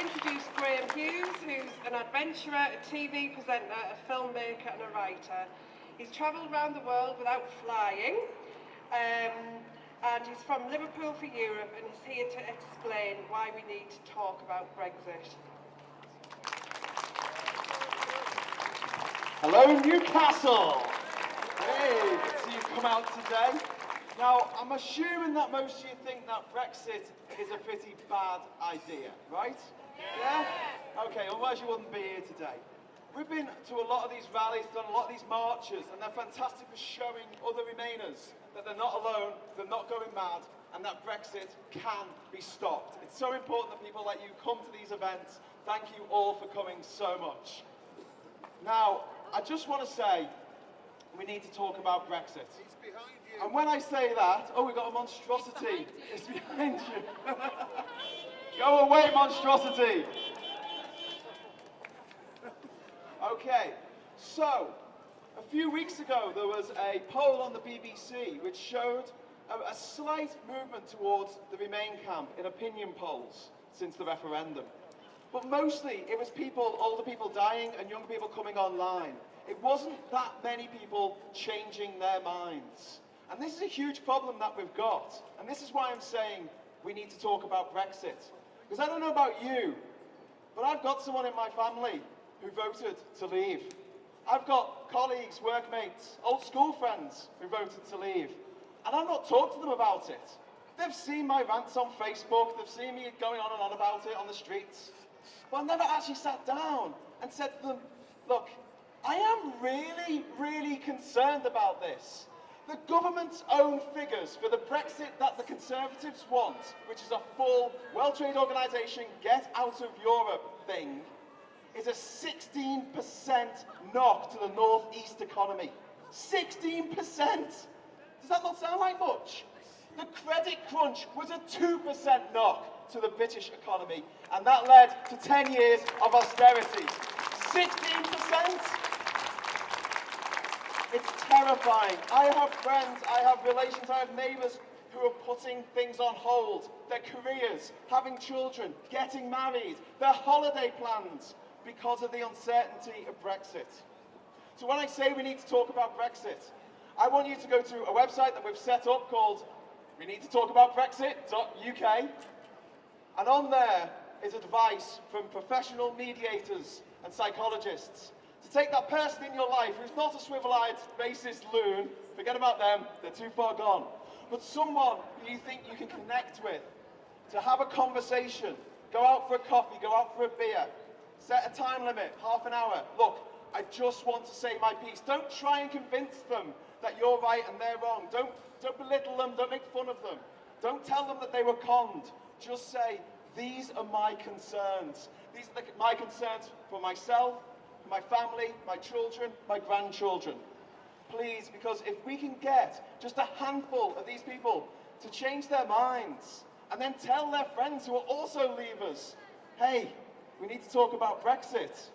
introduce Graham Hughes, who's an adventurer, a TV presenter, a filmmaker and a writer. He's travelled around the world without flying, and he's from Liverpool for Europe, and he's here to explain why we need to talk about Brexit. Hello, Newcastle! Hey, good to see you come out today. Now, I'm assuming that most of you think that Brexit is a pretty bad idea, right? Yeah? Okay, otherwise you wouldn't be here today. We've been to a lot of these rallies, done a lot of these marches, and they're fantastic for showing other Remainers that they're not alone, they're not going mad, and that Brexit can be stopped. It's so important that people like you come to these events. Thank you all for coming so much. Now, I just want to say, we need to talk about Brexit. He's behind you. And when I say that, oh, we've got a monstrosity. It's behind you. Go away, monstrosity. Okay, so a few weeks ago there was a poll on the BBC which showed a slight movement towards the Remain camp in opinion polls since the referendum. But mostly it was people, older people dying and young people coming online. It wasn't that many people changing their minds. And this is a huge problem that we've got. And this is why I'm saying we need to talk about Brexit. Because I don't know about you, but I've got someone in my family who voted to leave. I've got colleagues, workmates, old school friends who voted to leave. And I've not talked to them about it. They've seen my rants on Facebook, they've seen me going on and on about it on the streets. But I've never actually sat down and said to them, look, I am really, really concerned about this. The government's own figures for the Brexit that the Conservatives want, which is a full World Trade Organization get out of Europe thing, is a 16% knock to the northeast economy. 16%! Does that not sound like much? The credit crunch was a 2% knock to the British economy, and that led to 10 years of austerity. 16%! It's terrifying. I have friends, I have relations, I have neighbours who are putting things on hold. Their careers, having children, getting married, their holiday plans, because of the uncertainty of Brexit. So when I say we need to talk about Brexit, I want you to go to a website that we've set up called we need to talk about Brexit.uk, and on there is advice from professional mediators and psychologists to take that person in your life who's not a swivel-eyed racist loon, forget about them, they're too far gone, but someone who you think you can connect with, to have a conversation, go out for a coffee, go out for a beer, set a time limit, half an hour. Look, I just want to say my piece. Don't try and convince them that you're right and they're wrong. Don't belittle them, don't make fun of them. Don't tell them that they were conned. Just say, these are my concerns. These are my concerns for myself, for my family, my children, my grandchildren. Please, because if we can get just a handful of these people to change their minds and then tell their friends who are also leavers, hey, we need to talk about Brexit,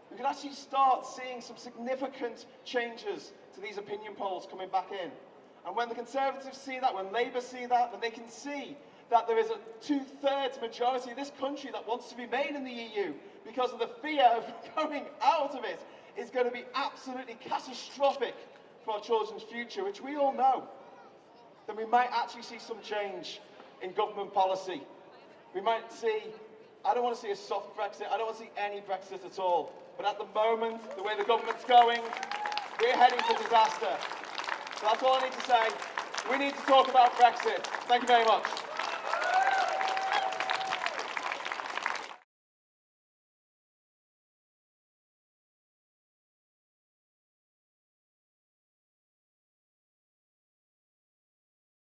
we can actually start seeing some significant changes to these opinion polls coming back in. And when the Conservatives see that, when Labour see that, then they can see that there is a 2/3 majority of this country that wants to remain in the EU because of the fear of going out of it is going to be absolutely catastrophic for our children's future, which we all know. Then we might actually see some change in government policy. We might see, I don't want to see a soft Brexit, I don't want to see any Brexit at all. But at the moment, the way the government's going, we're heading for disaster. So that's all I need to say. We need to talk about Brexit. Thank you very much.